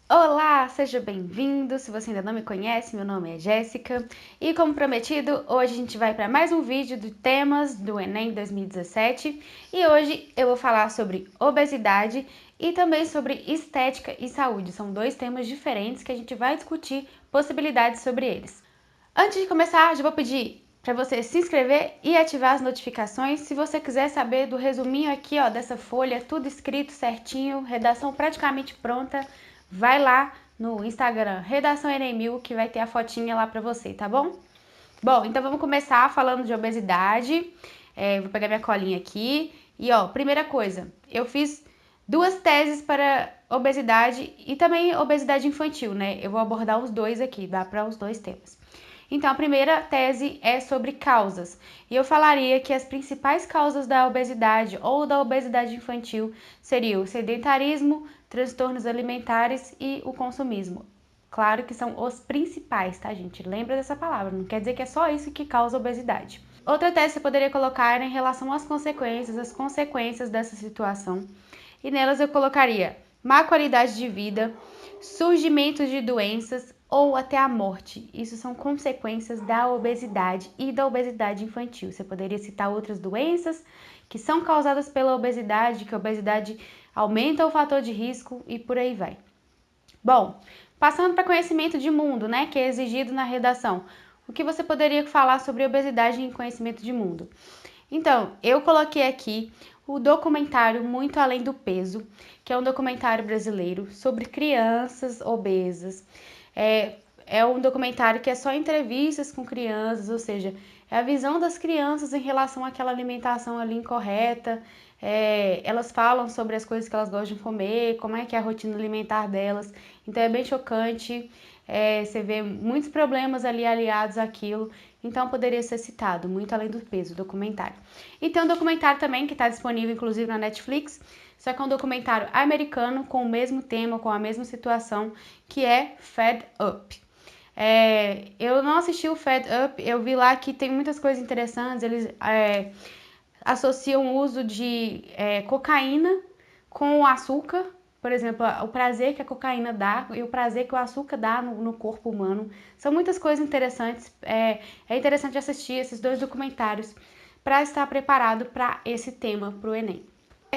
Olá, seja bem-vindo. Se você ainda não me conhece, meu nome é Jéssica e, como prometido, hoje a gente vai para mais um vídeo de temas do Enem 2017 e hoje eu vou falar sobre obesidade e também sobre estética e saúde. São dois temas diferentes que a gente vai discutir possibilidades sobre eles. Antes de começar, já vou pedir para você se inscrever e ativar as notificações. Se você quiser saber do resuminho aqui, ó, dessa folha, tudo escrito certinho, redação praticamente pronta, vai lá no Instagram Redação Enem 1000 que vai ter a fotinha lá para você, tá bom? Bom, então vamos começar falando de obesidade. Vou pegar minha colinha aqui. E ó, primeira coisa, eu fiz duas teses para obesidade e também obesidade infantil, né? Eu vou abordar os dois aqui, dá para os dois temas. Então, a primeira tese é sobre causas. E eu falaria que as principais causas da obesidade ou da obesidade infantil seriam o sedentarismo, transtornos alimentares e o consumismo. Claro que são os principais, tá, gente? Lembra dessa palavra, não quer dizer que é só isso que causa obesidade. Outra tese que você poderia colocar em relação às consequências, as consequências dessa situação. E nelas eu colocaria má qualidade de vida, surgimento de doenças ou até a morte. Isso são consequências da obesidade e da obesidade infantil. Você poderia citar outras doenças que são causadas pela obesidade, que a obesidade aumenta o fator de risco e por aí vai. Bom, passando para conhecimento de mundo, né, que é exigido na redação. O que você poderia falar sobre obesidade em conhecimento de mundo? Então, eu coloquei aqui o documentário Muito Além do Peso, que é um documentário brasileiro sobre crianças obesas. É um documentário que é só entrevistas com crianças, ou seja, é a visão das crianças em relação àquela alimentação ali incorreta. Elas falam sobre as coisas que elas gostam de comer, como é que é a rotina alimentar delas. Então é bem chocante. Você vê muitos problemas ali aliados àquilo. Então poderia ser citado, Muito Além do Peso, documentário. E tem um documentário também que está disponível, inclusive, na Netflix, só que é um documentário americano com o mesmo tema, com a mesma situação, que é Fed Up. Eu não assisti o Fed Up, eu vi lá que tem muitas coisas interessantes, eles associam o uso de cocaína com o açúcar, por exemplo, o prazer que a cocaína dá e o prazer que o açúcar dá no corpo humano. São muitas coisas interessantes. É interessante assistir esses dois documentários para estar preparado para esse tema, para o Enem.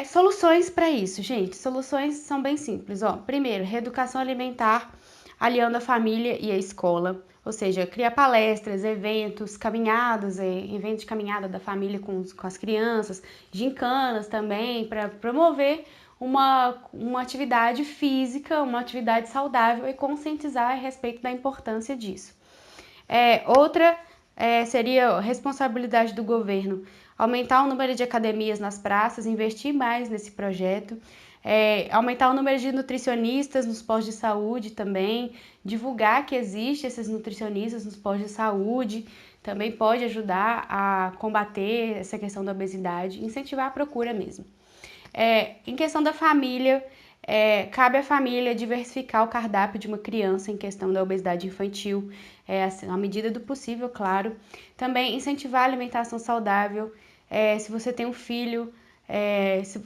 Soluções para isso, gente. Soluções são bem simples. Ó, primeiro, reeducação alimentar aliando a família e a escola. Ou seja, criar palestras, eventos, caminhadas, eventos de caminhada da família com as crianças, gincanas também, para promover uma atividade física, uma atividade saudável e conscientizar a respeito da importância disso. Outra seria a responsabilidade do governo, aumentar o número de academias nas praças, investir mais nesse projeto, aumentar o número de nutricionistas nos postos de saúde também, divulgar que existem esses nutricionistas nos postos de saúde, também pode ajudar a combater essa questão da obesidade, incentivar a procura mesmo. Em questão da família, cabe à família diversificar o cardápio de uma criança em questão da obesidade infantil, assim, à medida do possível, claro. Também incentivar a alimentação saudável. Se você tem um filho, se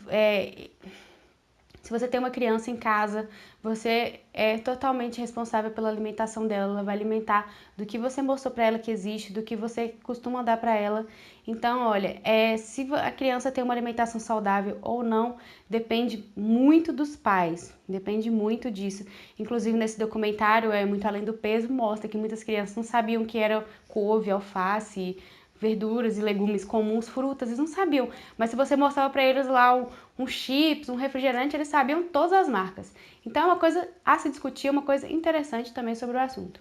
você tem uma criança em casa, você é totalmente responsável pela alimentação dela. Ela vai alimentar do que você mostrou para ela que existe, do que você costuma dar para ela. Então, olha, se a criança tem uma alimentação saudável ou não, depende muito dos pais, depende muito disso. Inclusive, nesse documentário, Muito Além do Peso, mostra que muitas crianças não sabiam que era couve, alface, verduras e legumes comuns, frutas, eles não sabiam. Mas se você mostrava para eles lá um chips, um refrigerante, eles sabiam todas as marcas. Então é uma coisa a se discutir, uma coisa interessante também sobre o assunto.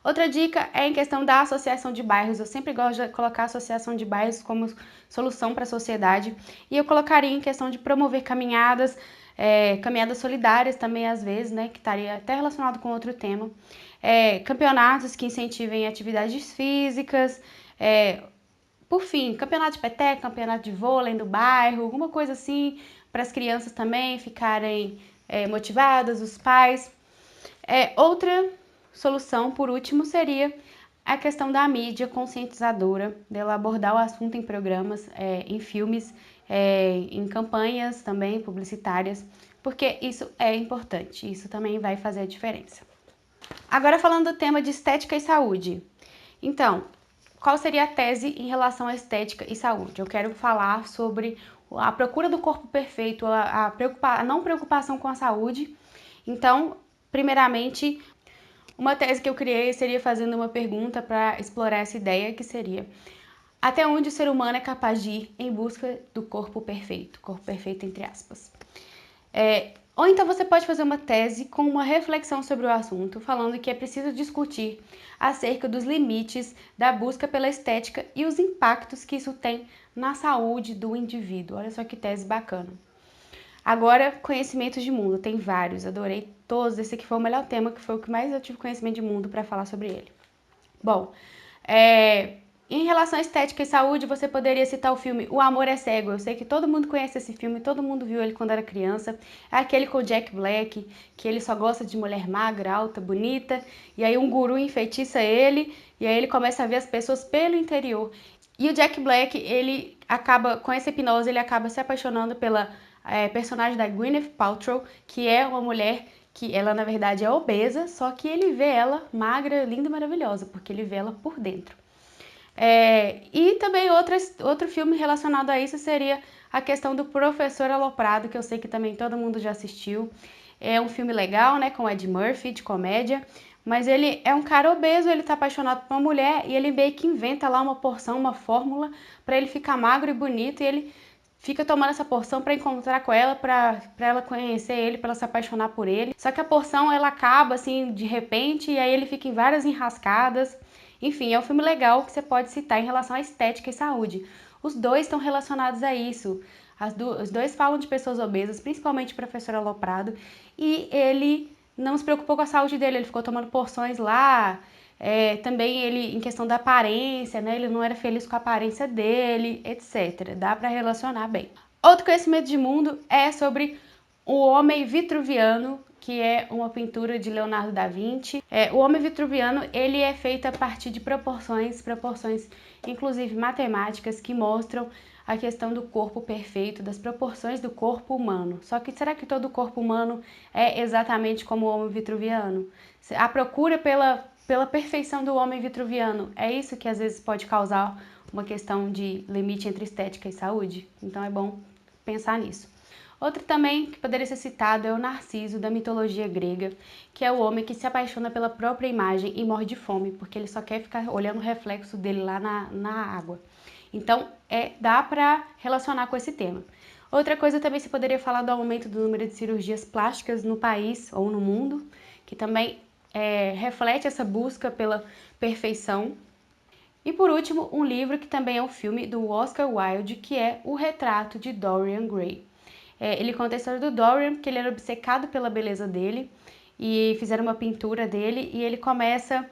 Outra dica é em questão da associação de bairros. Eu sempre gosto de colocar a associação de bairros como solução para a sociedade. E eu colocaria em questão de promover caminhadas, caminhadas solidárias também às vezes, né, que estaria até relacionado com outro tema. Campeonatos que incentivem atividades físicas, por fim, campeonato de peteca, campeonato de vôlei do bairro, alguma coisa assim, para as crianças também ficarem motivadas, os pais. Outra solução, por último, seria a questão da mídia conscientizadora, dela abordar o assunto em programas, em filmes, em campanhas também publicitárias, porque isso é importante, isso também vai fazer a diferença. Agora falando do tema de estética e saúde. Então, qual seria a tese em relação à estética e saúde? Eu quero falar sobre a procura do corpo perfeito, a não preocupação com a saúde. Então, primeiramente, uma tese que eu criei seria fazendo uma pergunta para explorar essa ideia, que seria: até onde o ser humano é capaz de ir em busca do corpo perfeito entre aspas. Ou então você pode fazer uma tese com uma reflexão sobre o assunto, falando que é preciso discutir acerca dos limites da busca pela estética e os impactos que isso tem na saúde do indivíduo. Olha só que tese bacana. Agora, conhecimentos de mundo, tem vários, adorei todos. Esse aqui foi o melhor tema, que foi o que mais eu tive conhecimento de mundo para falar sobre ele. Bom, em relação à estética e saúde, você poderia citar o filme O Amor é Cego. Eu sei que todo mundo conhece esse filme, todo mundo viu ele quando era criança. É aquele com o Jack Black, que ele só gosta de mulher magra, alta, bonita. E aí um guru enfeitiça ele, e aí ele começa a ver as pessoas pelo interior. E o Jack Black, ele acaba, com essa hipnose, ele acaba se apaixonando pela personagem da Gwyneth Paltrow, que é uma mulher que ela na verdade é obesa, só que ele vê ela magra, linda e maravilhosa, porque ele vê ela por dentro. E também outro filme relacionado a isso seria a questão do Professor Aloprado, que eu sei que também todo mundo já assistiu. É um filme legal, né, com Ed Murphy, de comédia, mas ele é um cara obeso, ele tá apaixonado por uma mulher e ele meio que inventa lá uma porção, uma fórmula para ele ficar magro e bonito, e ele fica tomando essa porção para encontrar com ela, para ela conhecer ele, para ela se apaixonar por ele. Só que a porção ela acaba assim de repente e aí ele fica em várias enrascadas. Enfim, é um filme legal que você pode citar em relação à estética e saúde. Os dois estão relacionados a isso. Os dois falam de pessoas obesas, principalmente o professor Aloprado, e ele não se preocupou com a saúde dele, ele ficou tomando porções lá. Também ele, em questão da aparência, né? Ele não era feliz com a aparência dele, etc. Dá para relacionar bem. Outro conhecimento de mundo é sobre o Homem Vitruviano, que é uma pintura de Leonardo da Vinci. O Homem Vitruviano, ele é feito a partir de proporções inclusive matemáticas, que mostram a questão do corpo perfeito, das proporções do corpo humano. Só que será que todo o corpo humano é exatamente como o Homem Vitruviano? A procura pela perfeição do Homem Vitruviano, é isso que às vezes pode causar uma questão de limite entre estética e saúde? Então é bom pensar nisso. Outro também que poderia ser citado é o Narciso, da mitologia grega, que é o homem que se apaixona pela própria imagem e morre de fome, porque ele só quer ficar olhando o reflexo dele lá na água. Então, dá para relacionar com esse tema. Outra coisa também se poderia falar do aumento do número de cirurgias plásticas no país ou no mundo, que também reflete essa busca pela perfeição. E por último, um livro que também é um filme do Oscar Wilde, que é O Retrato de Dorian Gray. Ele conta a história do Dorian, que ele era obcecado pela beleza dele, e fizeram uma pintura dele, e ele começa,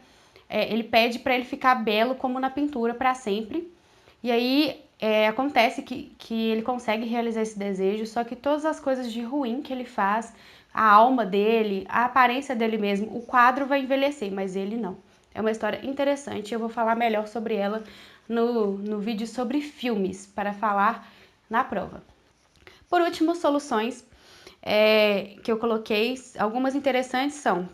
ele pede para ele ficar belo como na pintura para sempre. E aí acontece que ele consegue realizar esse desejo, só que todas as coisas de ruim que ele faz, a alma dele, a aparência dele mesmo, o quadro vai envelhecer, mas ele não. É uma história interessante, eu vou falar melhor sobre ela no vídeo sobre filmes, para falar na prova. Por último, soluções que eu coloquei, algumas interessantes são: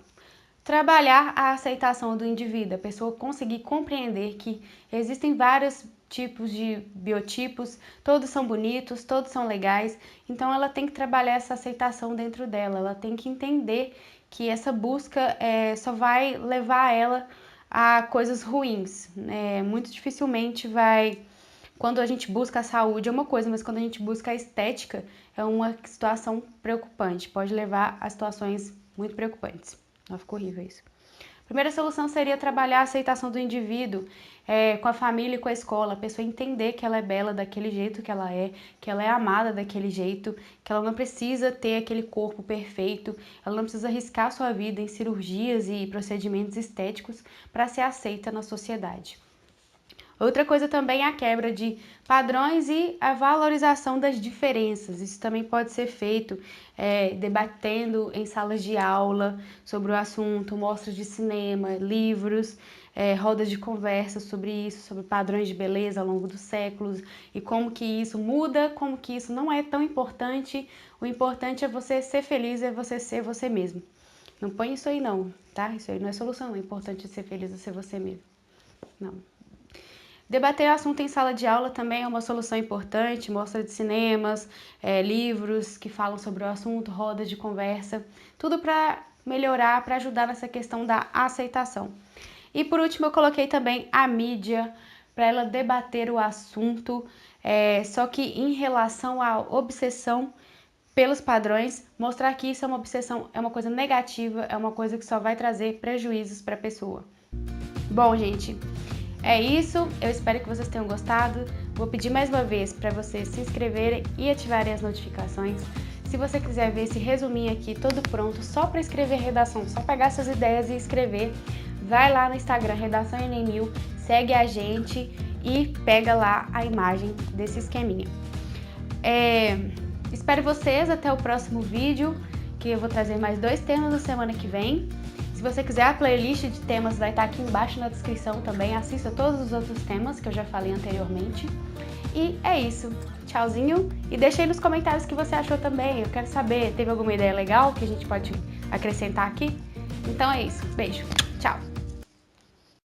trabalhar a aceitação do indivíduo, a pessoa conseguir compreender que existem vários tipos de biotipos, todos são bonitos, todos são legais, então ela tem que trabalhar essa aceitação dentro dela, ela tem que entender que essa busca só vai levar ela a coisas ruins, muito dificilmente vai. Quando a gente busca a saúde é uma coisa, mas quando a gente busca a estética é uma situação preocupante, pode levar a situações muito preocupantes. Ficou horrível isso. A primeira solução seria trabalhar a aceitação do indivíduo com a família e com a escola, a pessoa entender que ela é bela daquele jeito que ela é amada daquele jeito, que ela não precisa ter aquele corpo perfeito, ela não precisa arriscar sua vida em cirurgias e procedimentos estéticos para ser aceita na sociedade. Outra coisa também é a quebra de padrões e a valorização das diferenças. Isso também pode ser feito debatendo em salas de aula sobre o assunto, mostras de cinema, livros, rodas de conversa sobre isso, sobre padrões de beleza ao longo dos séculos e como que isso muda, como que isso não é tão importante. O importante é você ser feliz, é você ser você mesmo. Não põe isso aí não, tá? Isso aí não é solução, não. O importante é ser feliz, é ser você mesmo. Não. Debater o assunto em sala de aula também é uma solução importante, mostra de cinemas, livros que falam sobre o assunto, rodas de conversa, tudo para melhorar, para ajudar nessa questão da aceitação. E por último eu coloquei também a mídia, para ela debater o assunto, só que em relação à obsessão pelos padrões, mostrar que isso é uma obsessão, é uma coisa negativa, é uma coisa que só vai trazer prejuízos para a pessoa. Bom, gente, é isso, eu espero que vocês tenham gostado. Vou pedir mais uma vez para vocês se inscreverem e ativarem as notificações. Se você quiser ver esse resuminho aqui todo pronto, só para escrever redação, só pegar suas ideias e escrever, vai lá no Instagram, Redação Enem 1000, segue a gente e pega lá a imagem desse esqueminha. Espero vocês até o próximo vídeo, que eu vou trazer mais 2 temas na semana que vem. Se você quiser, a playlist de temas vai estar aqui embaixo na descrição também. Assista todos os outros temas que eu já falei anteriormente. E é isso. Tchauzinho. E deixa aí nos comentários o que você achou também. Eu quero saber, teve alguma ideia legal que a gente pode acrescentar aqui? Então é isso. Beijo.